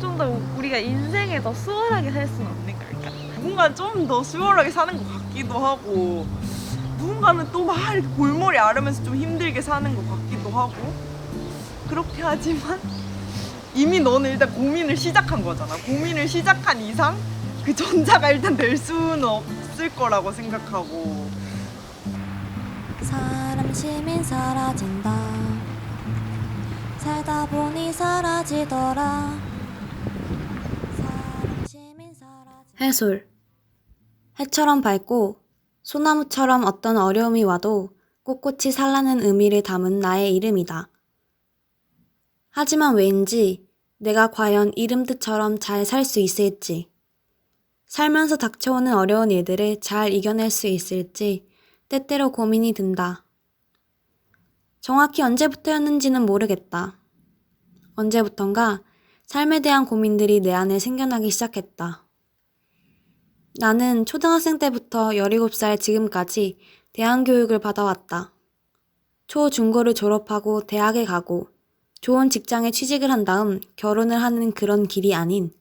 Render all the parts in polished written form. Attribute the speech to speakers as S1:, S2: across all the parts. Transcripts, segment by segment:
S1: 좀 더 우리가 인생에 더 수월하게 살 수는 없는 걸까?
S2: 누군가는 좀 더 수월하게 사는 것 같기도 하고 누군가는 또 막 이렇게 골머리 앓으면서 좀 힘들게 사는 것 같기도 하고 그렇게 하지만 이미 너는 일단 고민을 시작한 거잖아. 고민을 시작한 이상 그 전자가 일단 될 수는 없을 거라고 생각하고
S3: 사람 시민 사라진다. 살다 보니 사라지더라. 사람 시민 사라진다. 해솔. 해처럼 밝고 소나무처럼 어떤 어려움이 와도 꼿꼿이 살라는 의미를 담은 나의 이름이다. 하지만 왜인지 내가 과연 이름 뜻처럼 잘 살 수 있을지, 살면서 닥쳐오는 어려운 일들을 잘 이겨낼 수 있을지 때때로 고민이 든다. 정확히 언제부터였는지는 모르겠다. 언제부턴가 삶에 대한 고민들이 내 안에 생겨나기 시작했다. 나는 초등학생 때부터 17살 지금까지 대안교육을 받아왔다. 초, 중고를 졸업하고 대학에 가고 좋은 직장에 취직을 한 다음 결혼을 하는 그런 길이 아닌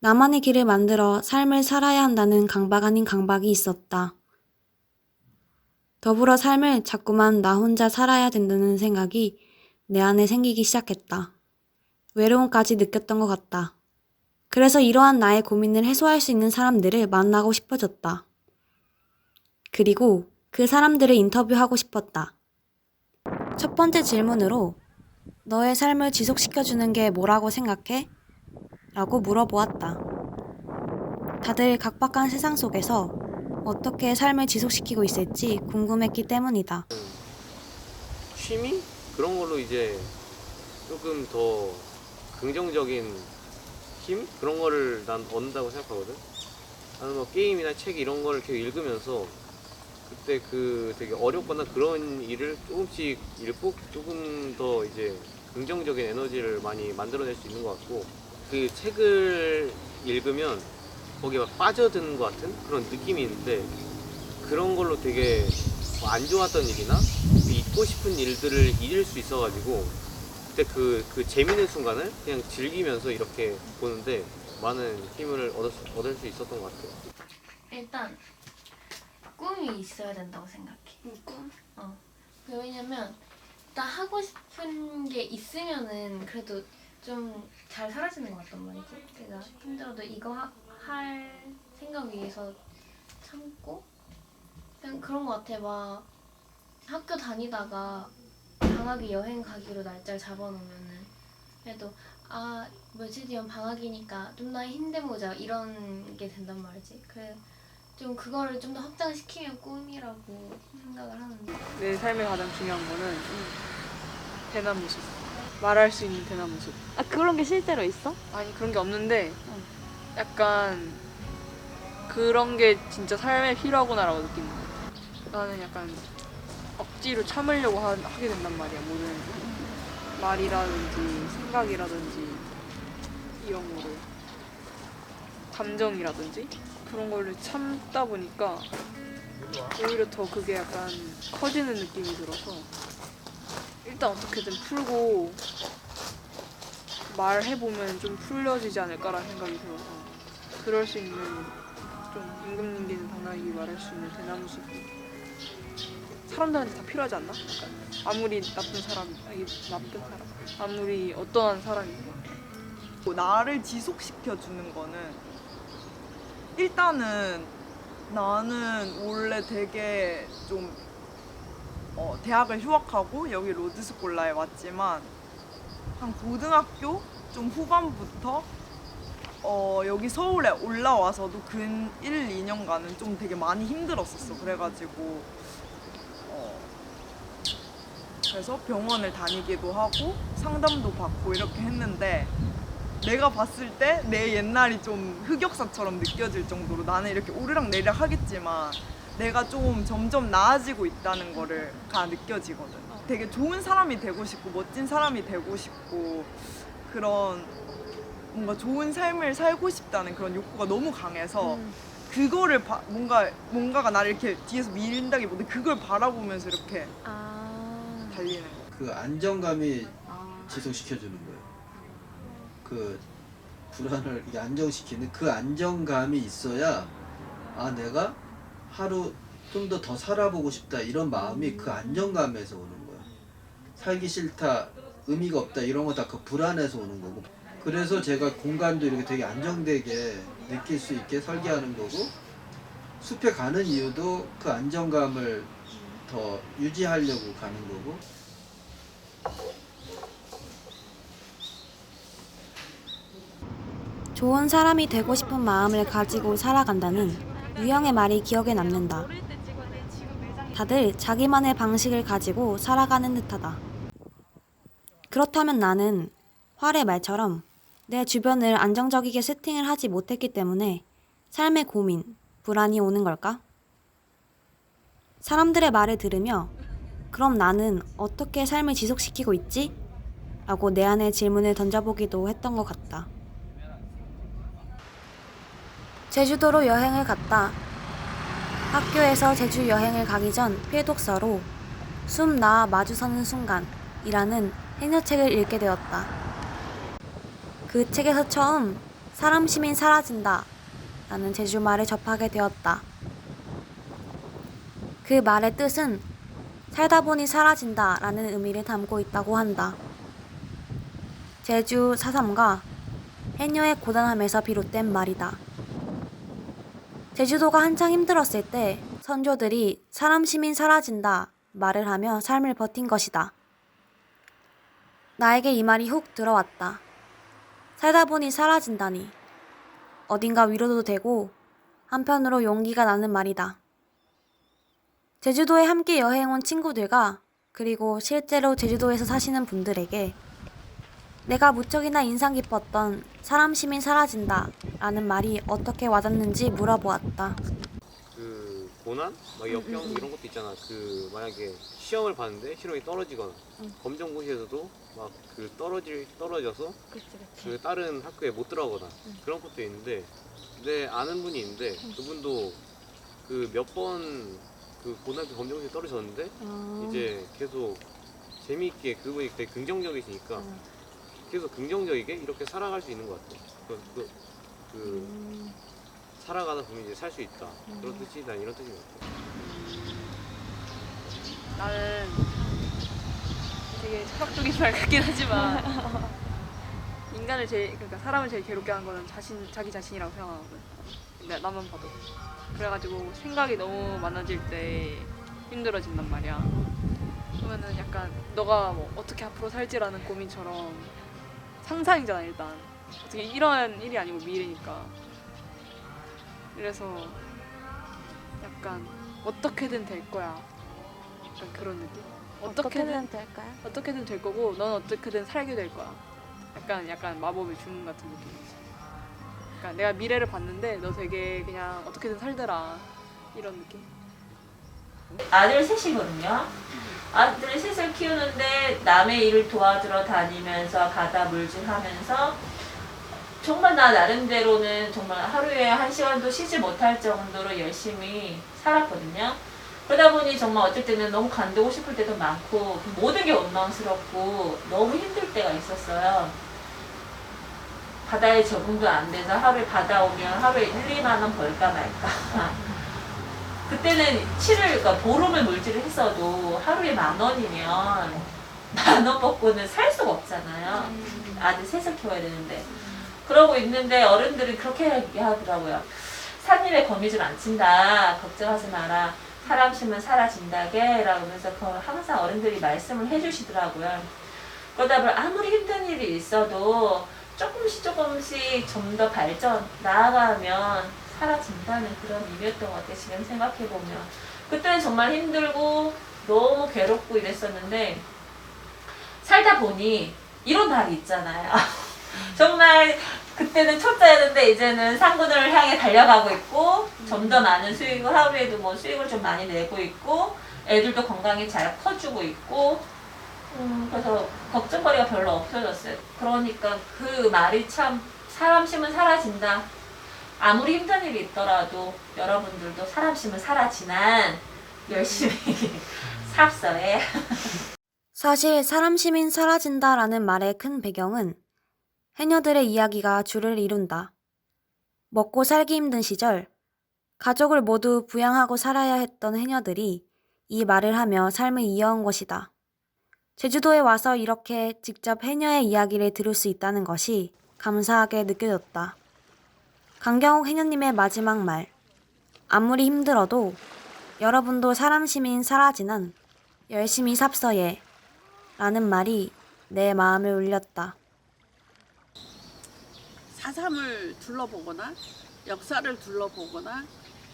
S3: 나만의 길을 만들어 삶을 살아야 한다는 강박 아닌 강박이 있었다. 더불어 삶을 자꾸만 나 혼자 살아야 된다는 생각이 내 안에 생기기 시작했다. 외로움까지 느꼈던 것 같다. 그래서 이러한 나의 고민을 해소할 수 있는 사람들을 만나고 싶어졌다. 그리고 그 사람들을 인터뷰하고 싶었다. 첫 번째 질문으로 너의 삶을 지속시켜주는 게 뭐라고 생각해? 라고 물어보았다. 다들 각박한 세상 속에서 어떻게 삶을 지속시키고 있을지 궁금했기 때문이다.
S4: 취미? 그런 걸로 이제 조금 더 긍정적인 힘? 그런 거를 난 얻는다고 생각하거든. 나는 뭐 게임이나 책 이런 거를 계속 읽으면서 그때 그 되게 어렵거나 그런 일을 조금씩 읽고 조금 더 이제 긍정적인 에너지를 많이 만들어낼 수 있는 것 같고, 그 책을 읽으면 거기에 막 빠져드는 것 같은 그런 느낌이 있는데, 그런 걸로 되게 안 좋았던 일이나 잊고 싶은 일들을 잊을 수 있어가지고 그때 그 재밌는 순간을 그냥 즐기면서 이렇게 보는데 많은 힘을 얻을 수 있었던 것 같아요.
S5: 일단 꿈이 있어야 된다고 생각해.
S6: 꿈?
S5: 왜냐면 일단 하고 싶은 게 있으면은 그래도 좀 잘 사라지는 것 같단 말이지. 내가 힘들어도 이거 할 생각 위해서 참고 그냥 그런 것 같아. 막 학교 다니다가 방학에 여행 가기로 날짜를 잡아놓으면은 그래도 며칠 뒤면 방학이니까 좀 더 힘내보자 이런 게 된단 말이지. 그래 좀 그거를 좀 더 확장시키면 꿈이라고 생각을 하는데.
S6: 내 삶에 가장 중요한 거는 대나무 숲. 말할 수 있는 대나무 숲.
S1: 그런 게 실제로 있어?
S6: 아니 그런 게 없는데 약간 그런 게 진짜 삶에 필요하구나라고 느끼는 거 같아. 나는 약간 억지로 참으려고 하게 된단 말이야. 모든 말이라든지 생각이라든지 이런 거를, 감정이라든지 그런 거를 참다 보니까 오히려 더 그게 약간 커지는 느낌이 들어서 일단 어떻게든 풀고 말해보면 좀 풀려지지 않을까라는 생각이 들어서, 그럴 수 있는 좀 임금님께는 당나귀 말할 수 있는 대나무 숲이 사람들한테 다 필요하지 않나? 약간 아무리 나쁜 사람, 아무리 어떠한 사람이고.
S2: 나를 지속시켜주는 거는 일단은 나는 원래 되게 좀 대학을 휴학하고 여기 로드스콜라에 왔지만 한 고등학교 좀 후반부터 여기 서울에 올라와서도 근 1, 2년간은 좀 되게 많이 힘들었었어. 그래가지고 그래서 병원을 다니기도 하고 상담도 받고 이렇게 했는데, 내가 봤을 때 내 옛날이 좀 흑역사처럼 느껴질 정도로 나는 이렇게 오르락내리락 하겠지만 내가 좀 점점 나아지고 있다는 거를 다 느껴지거든. 되게 좋은 사람이 되고 싶고 멋진 사람이 되고 싶고 그런 뭔가 좋은 삶을 살고 싶다는 그런 욕구가 너무 강해서 그거를 뭔가가 나를 이렇게 뒤에서 밀린다기보다 그걸 바라보면서 이렇게 달리는 거.
S7: 그 안정감이 지속시켜주는 거예요. 그 불안을 이게 안정시키는 그 안정감이 있어야 아 내가 하루 좀 더 살아보고 싶다 이런 마음이 그 안정감에서 오는 거야. 살기 싫다, 의미가 없다 이런 거 다 그 불안에서 오는 거고. 그래서 제가 공간도 이렇게 되게 안정되게 느낄 수 있게 설계하는 거고, 숲에 가는 이유도 그 안정감을 더 유지하려고 가는 거고.
S3: 좋은 사람이 되고 싶은 마음을 가지고 살아간다는 유형의 말이 기억에 남는다. 다들 자기만의 방식을 가지고 살아가는 듯하다. 그렇다면 나는 활의 말처럼 내 주변을 안정적이게 세팅을 하지 못했기 때문에 삶의 고민, 불안이 오는 걸까? 사람들의 말을 들으며 그럼 나는 어떻게 삶을 지속시키고 있지? 라고 내 안에 질문을 던져보기도 했던 것 같다. 제주도로 여행을 갔다. 학교에서 제주 여행을 가기 전 필독서로 숨 나 마주서는 순간이라는 해녀책을 읽게 되었다. 그 책에서 처음 사람 시민 사라진다 라는 제주말을 접하게 되었다. 그 말의 뜻은 살다 보니 사라진다 라는 의미를 담고 있다고 한다. 제주 4.3과 해녀의 고단함에서 비롯된 말이다. 제주도가 한창 힘들었을 때 선조들이 사람 시민 사라진다 말을 하며 삶을 버틴 것이다. 나에게 이 말이 훅 들어왔다. 살다 보니 사라진다니. 어딘가 위로도 되고 한편으로 용기가 나는 말이다. 제주도에 함께 여행 온 친구들과 그리고 실제로 제주도에서 사시는 분들에게 내가 무척이나 인상 깊었던 사람 시민 사라진다 라는 말이 어떻게 와닿는지 물어보았다.
S4: 그 고난, 막 역경 이런 것도 있잖아. 그 만약에 시험을 봤는데 실력이 떨어지거나 검정고시에서도 막 그 떨어져서 그 다른 학교에 못 들어가거나 그런 것도 있는데, 내 아는 분이 있는데 그분도 그 몇 번 그 고등학교 검정고시에 떨어졌는데 이제 계속 재미있게, 그분이 되게 긍정적이시니까 계속 긍정적이게 이렇게 살아갈 수 있는 것 같아. 살아가다 보면 이제 살 수 있다. 그런 뜻이, 난 이런 뜻인 것 같아.
S6: 나는 되게 철학적인 말 같긴 하지만 그러니까 사람을 제일 괴롭게 하는 거는 자기 자신이라고 생각하거든. 근데 나만 봐도. 그래가지고 생각이 너무 많아질 때 힘들어진단 말이야. 그러면은 약간 너가 뭐 어떻게 앞으로 살지라는 고민처럼 상상이잖아. 일단 어떻게 이런 일이 아니고 미래니까. 그래서 약간 어떻게든 될 거야. 약간 그런 느낌.
S1: 어떻게든 될까요?
S6: 어떻게든 될 거고 넌 어떻게든 살게 될 거야. 약간 마법의 주문 같은 느낌이지. 그러니까 내가 미래를 봤는데 너 되게 그냥 어떻게든 살더라 이런 느낌.
S8: 아들 셋이거든요. 아들 셋을 키우는데 남의 일을 도와주러 다니면서 바다 물질하면서 정말 나 나름대로는 정말 하루에 1시간도 쉬지 못할 정도로 열심히 살았거든요. 그러다 보니 정말 어쩔 때는 너무 관두고 싶을 때도 많고 모든 게 원망스럽고 너무 힘들 때가 있었어요. 바다에 적응도 안 돼서 하루에 바다 오면 하루에 1, 2만 원 벌까 말까. 그때는 그러니까 보름을 물질을 했어도 하루에 10,000원이면 10,000원 먹고는 살 수가 없잖아요. 아들 셋을 키워야 되는데. 그러고 있는데 어른들이 그렇게 얘기하더라고요. 산일에 거미줄 안 친다. 걱정하지 마라. 사람 심은 사라진다게 라고 하면서 항상 어른들이 말씀을 해주시더라고요. 그러다 보니 아무리 힘든 일이 있어도 조금씩 좀 더 발전 나아가면 사라진다는 그런 의미였던 것 같아요. 지금 생각해보면. 그때는 정말 힘들고 너무 괴롭고 이랬었는데 살다 보니 이런 말이 있잖아요. 정말 그때는 초짜였는데 이제는 상군을 향해 달려가고 있고 좀 더 많은 수익을 하루에도 뭐 수익을 좀 많이 내고 있고 애들도 건강히 잘 커주고 있고 그래서 걱정거리가 별로 없어졌어요. 그러니까 그 말이 참 사람 심은 사라진다. 아무리 힘든 일이 있더라도 여러분들도 사람 심은 사라지난 열심히 삽서해.
S3: 사실 사람 시민 사라진다라는 말의 큰 배경은 해녀들의 이야기가 줄을 이룬다. 먹고 살기 힘든 시절, 가족을 모두 부양하고 살아야 했던 해녀들이 이 말을 하며 삶을 이어온 것이다. 제주도에 와서 이렇게 직접 해녀의 이야기를 들을 수 있다는 것이 감사하게 느껴졌다. 강경욱 해녀님의 마지막 말. 아무리 힘들어도 여러분도 사람 시민 사라지는 열심히 삽서예 라는 말이 내 마음을 울렸다.
S9: 4.3을 둘러보거나 역사를 둘러보거나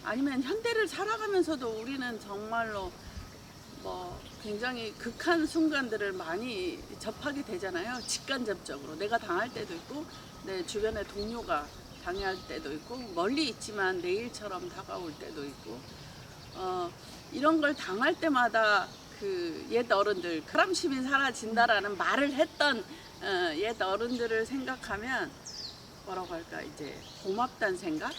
S9: 아니면 현대를 살아가면서도 우리는 정말로 뭐 굉장히 극한 순간들을 많이 접하게 되잖아요. 직간접적으로 내가 당할 때도 있고 내 주변의 동료가 당할 때도 있고 멀리 있지만 내일처럼 다가올 때도 있고 이런 걸 당할 때마다 그 옛 어른들 크람 시민 사라진다라는 말을 했던 옛 어른들을 생각하면 뭐라고 할까 이제 고맙다는 생각?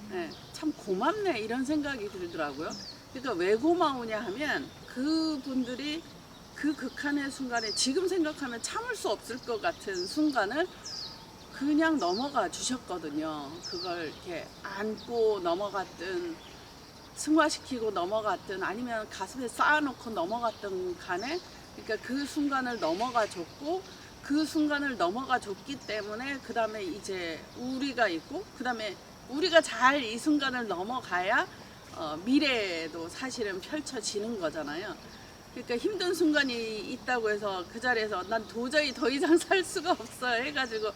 S9: 네, 참 고맙네 이런 생각이 들더라고요. 그러니까 왜 고마우냐 하면 그분들이 그 극한의 순간에 지금 생각하면 참을 수 없을 것 같은 순간을 그냥 넘어가 주셨거든요. 그걸 이렇게 안고 넘어갔든 승화시키고 넘어갔든 아니면 가슴에 쌓아놓고 넘어갔든 간에 그러니까 그 순간을 넘어가 줬고 그 순간을 넘어가 줬기 때문에 그 다음에 이제 우리가 있고 그 다음에 우리가 잘 이 순간을 넘어가야 미래에도 사실은 펼쳐지는 거잖아요. 그러니까 힘든 순간이 있다고 해서 그 자리에서 난 도저히 더 이상 살 수가 없어 해가지고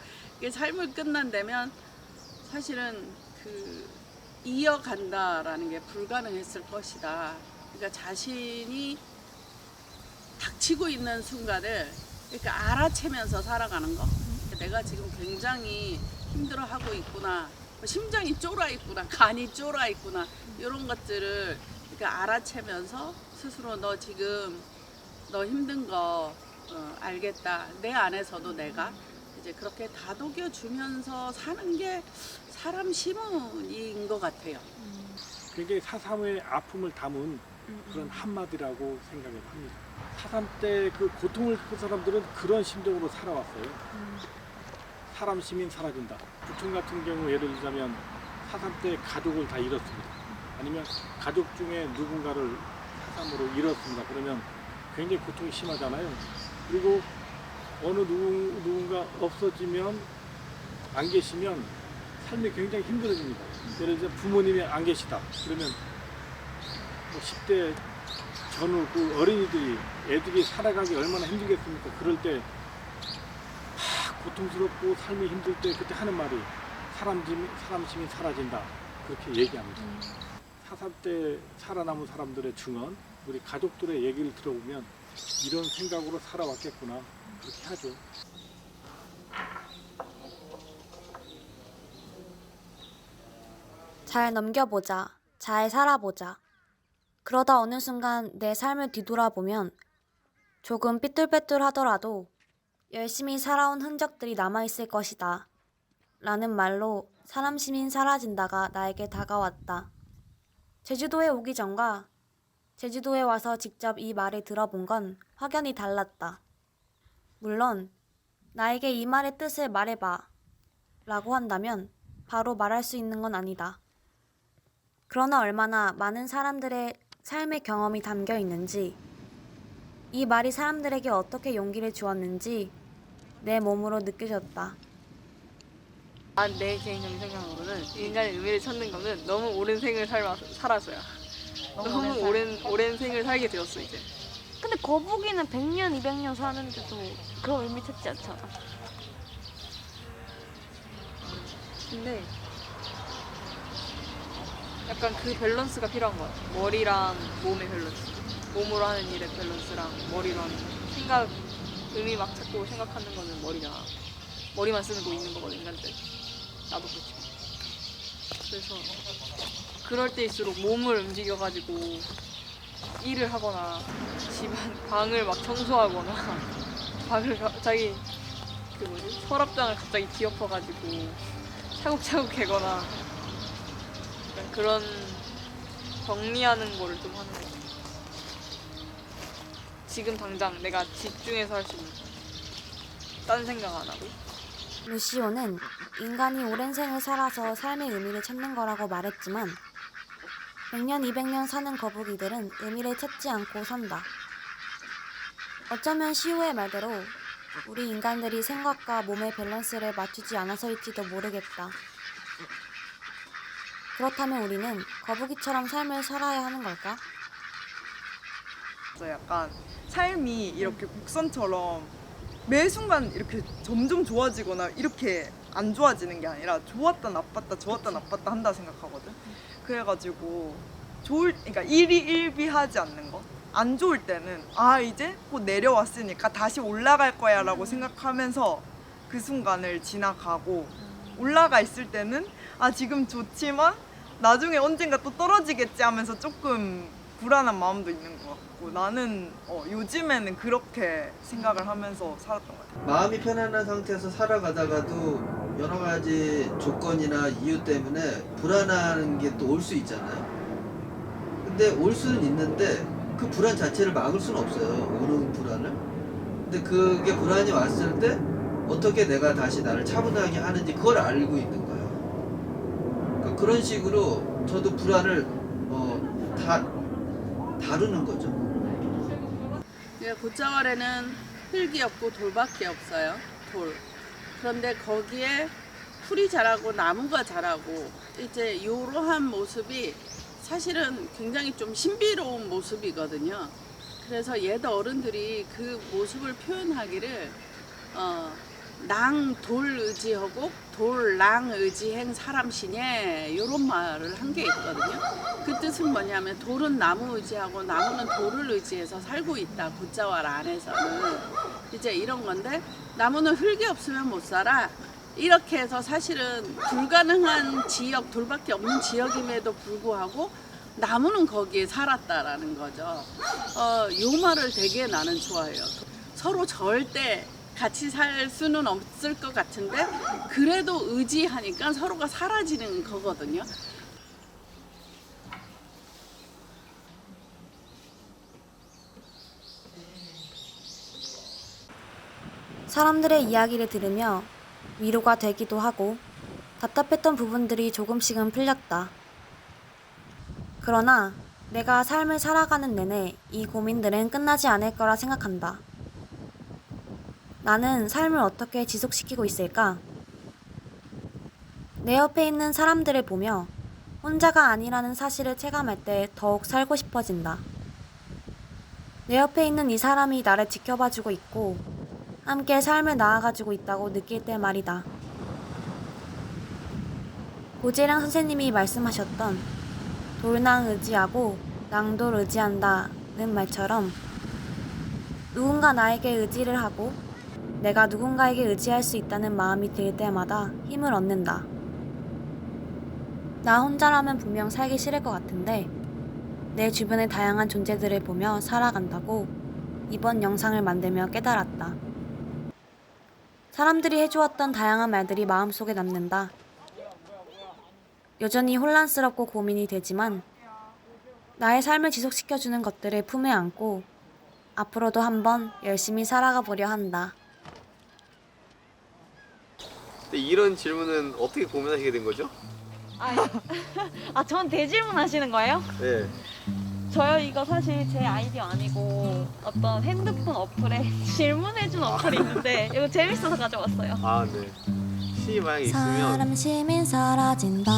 S9: 삶을 끝난다면 사실은 그 이어간다라는 게 불가능했을 것이다. 그러니까 자신이 닥치고 있는 순간을 그러니까 알아채면서 살아가는 거. 내가 지금 굉장히 힘들어하고 있구나. 심장이 쫄아 있구나. 간이 쫄아 있구나. 이런 것들을 그러니까 알아채면서 스스로 너 지금 너 힘든 거 알겠다. 내 안에서도 내가 이제 그렇게 다독여 주면서 사는 게 사람 시문인 것 같아요.
S10: 굉장히 4.3의 아픔을 담은 그런 한마디라고 생각을 합니다. 4.3 때 그 고통을 겪은 사람들은 그런 심정으로 살아왔어요. 사람 시민 사라진다. 부천 같은 경우 예를 들자면 4.3 때 가족을 다 잃었습니다. 아니면 가족 중에 누군가를 4.3으로 잃었습니다. 그러면 굉장히 고통이 심하잖아요. 그리고 어느 누군가 없어지면 안 계시면 삶이 굉장히 힘들어집니다. 예를 들어 부모님이 안 계시다. 그러면 뭐 10대 전후 그 어린이들이 애들이 살아가기 얼마나 힘들겠습니까? 그럴 때 고통스럽고 삶이 힘들 때 그때 하는 말이 사람 시민 사라진다. 그렇게 얘기합니다. 4.3 때 살아남은 사람들의 증언, 우리 가족들의 얘기를 들어보면 이런 생각으로 살아왔겠구나. 그렇게 하죠.
S3: 잘 넘겨보자. 잘 살아보자. 그러다 어느 순간 내 삶을 뒤돌아보면 조금 삐뚤빼뚤하더라도 열심히 살아온 흔적들이 남아있을 것이다. 라는 말로 사람 시민 사라진다가 나에게 다가왔다. 제주도에 오기 전과 제주도에 와서 직접 이 말을 들어본 건 확연히 달랐다. 물론 나에게 이 말의 뜻을 말해봐 라고 한다면 바로 말할 수 있는 건 아니다. 그러나 얼마나 많은 사람들의 삶의 경험이 담겨 있는지, 이 말이 사람들에게 어떻게 용기를 주었는지 내 몸으로 느껴졌다.
S6: 내 개인적인 생각으로는 인간의 의미를 찾는 거는 너무 오랜 생을 살아서야. 너무 오랜 생을 살게 되었어 이제.
S1: 근데 거북이는 100년, 200년 사는데도 그런 의미 찾지 않잖아.
S6: 근데 약간 그 밸런스가 필요한 것 같아. 머리랑 몸의 밸런스. 몸으로 하는 일의 밸런스랑 머리로 하는 생각, 의미 막 찾고 생각하는 거는 머리잖아. 머리만 쓰고 있는 거거든 인간들. 나도 그렇지만. 그래서 그럴 때일수록 몸을 움직여가지고 일을 하거나 집안 방을 막 청소하거나 방을 갑자기 그 뭐지 서랍장을 갑자기 뒤엎어가지고 차곡차곡 개거나 약간 그런 정리하는 거를 좀 하는 거 같아. 지금 당장 내가 집중해서 할 수 있는 딴 생각 안 하고.
S3: 루시오는 인간이 오랜 생을 살아서 삶의 의미를 찾는 거라고 말했지만 100년, 200년 사는 거북이들은 의미를 찾지 않고 산다. 어쩌면 시오의 말대로 우리 인간들이 생각과 몸의 밸런스를 맞추지 않아서일지도 모르겠다. 그렇다면 우리는 거북이처럼 삶을 살아야 하는 걸까?
S2: 약간 삶이 이렇게 곡선처럼 매 순간 이렇게 점점 좋아지거나 이렇게 안 좋아지는 게 아니라 좋았다 나빴다 좋았다 나빴다 한다 생각하거든. 그래가지고 그러니까 일희일비하지 않는 거. 안 좋을 때는 이제 곧 내려왔으니까 다시 올라갈 거야 라고 생각하면서 그 순간을 지나가고, 올라가 있을 때는 지금 좋지만 나중에 언젠가 또 떨어지겠지 하면서 조금 불안한 마음도 있는 것 같고, 나는 요즘에는 그렇게 생각을 하면서 살았던 것 같아요.
S7: 마음이 편안한 상태에서 살아가다가도 여러 가지 조건이나 이유 때문에 불안한 게 또 올 수 있잖아요. 근데 올 수는 있는데 그 불안 자체를 막을 수는 없어요. 오는 불안을. 근데 그게 불안이 왔을 때 어떻게 내가 다시 나를 차분하게 하는지 그걸 알고 있는 거예요. 그러니까 그런 식으로 저도 불안을 다루는 거죠.
S9: 곶자왈에는 흙이 없고 돌밖에 없어요. 돌. 그런데 거기에 풀이 자라고 나무가 자라고 이제 이러한 모습이 사실은 굉장히 좀 신비로운 모습이거든요. 그래서 옛 어른들이 그 모습을 표현하기를 낭 돌 의지하고 돌랑 의지행 사람시냐 이런 말을 한 게 있거든요. 그 뜻은 뭐냐면 돌은 나무 의지하고 나무는 돌을 의지해서 살고 있다. 곶자왈 안에서는 이제 이런 건데, 나무는 흙이 없으면 못 살아. 이렇게 해서 사실은 불가능한 지역, 돌밖에 없는 지역임에도 불구하고 나무는 거기에 살았다라는 거죠. 요 말을 되게 나는 좋아해요. 서로 절대 같이 살 수는 없을 것 같은데 그래도 의지하니까 서로가 사라지는 거거든요.
S3: 사람들의 이야기를 들으며 위로가 되기도 하고 답답했던 부분들이 조금씩은 풀렸다. 그러나 내가 삶을 살아가는 내내 이 고민들은 끝나지 않을 거라 생각한다. 나는 삶을 어떻게 지속시키고 있을까? 내 옆에 있는 사람들을 보며 혼자가 아니라는 사실을 체감할 때 더욱 살고 싶어진다. 내 옆에 있는 이 사람이 나를 지켜봐주고 있고 함께 삶을 나아가지고 있다고 느낄 때 말이다. 고재량 선생님이 말씀하셨던 돌낭 의지하고 낭돌 의지한다는 말처럼 누군가 나에게 의지를 하고 내가 누군가에게 의지할 수 있다는 마음이 들 때마다 힘을 얻는다. 나 혼자라면 분명 살기 싫을 것 같은데 내 주변의 다양한 존재들을 보며 살아간다고 이번 영상을 만들며 깨달았다. 사람들이 해주었던 다양한 말들이 마음속에 남는다. 여전히 혼란스럽고 고민이 되지만 나의 삶을 지속시켜주는 것들을 품에 안고 앞으로도 한번 열심히 살아가 보려 한다.
S4: 근데 이런 질문은 어떻게 고민하시게 된 거죠?
S1: 전 대질문 하시는 거예요?
S4: 네.
S1: 저요, 이거 사실 제 아이디어 아니고 어떤 핸드폰 어플에 질문해주는 어플이 있는데 이거 재밌어서 가져왔어요.
S4: 네. 시이 만약에 있으면
S3: 사람 시민 사라진다.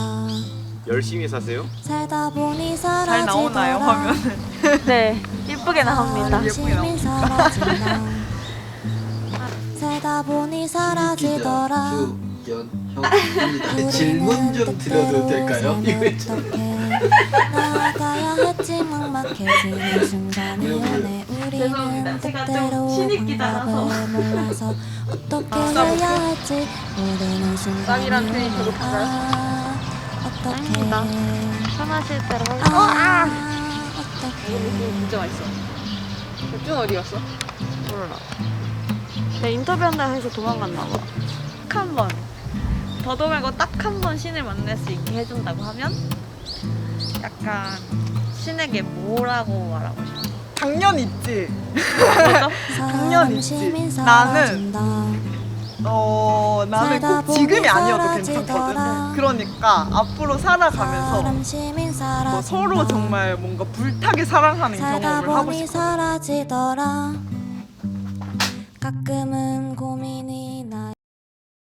S4: 열심히 사세요?
S3: 살다 보니
S2: 잘 나오나요, 화면은?
S1: 네, 예쁘게 나옵니다.
S2: 예쁘게 나옵니다.
S3: 살다 보니
S7: 기자
S3: 사라지더라.
S7: 주연형입니다. 질문 좀 드려도 될까요? 이거
S3: 나가야 했지 막막해지는 순간이 오네. 우리는
S8: 제가 좀
S3: 때때로
S8: 신입기자라서.
S3: 방법을 몰라서 어떻게 해야 할지 모르는 순간이
S6: 쌈이란
S3: 오네.
S6: 편이 배고픈가요?
S3: 어떻게
S1: 편하실 대로.
S3: 어떻게
S6: 진짜 맛있어. 준 어디 갔어?
S1: 몰라. 내 인터뷰한다 해서 도망갔나 봐. 딱 한 번. 더도 말고 딱 한 번 신을 만날 수 있게 해준다고 하면 약간 신에게 뭐라고 말하고 싶어?
S2: 당연 있지.
S1: 뭐죠?
S2: 당연 있지. 나는 나는 꼭 지금이 아니어도 괜찮거든. 그러니까 앞으로 살아가면서 뭐 서로 정말 뭔가 불타게 사랑하는 경험을 하고 싶거든.
S3: 사라지더라.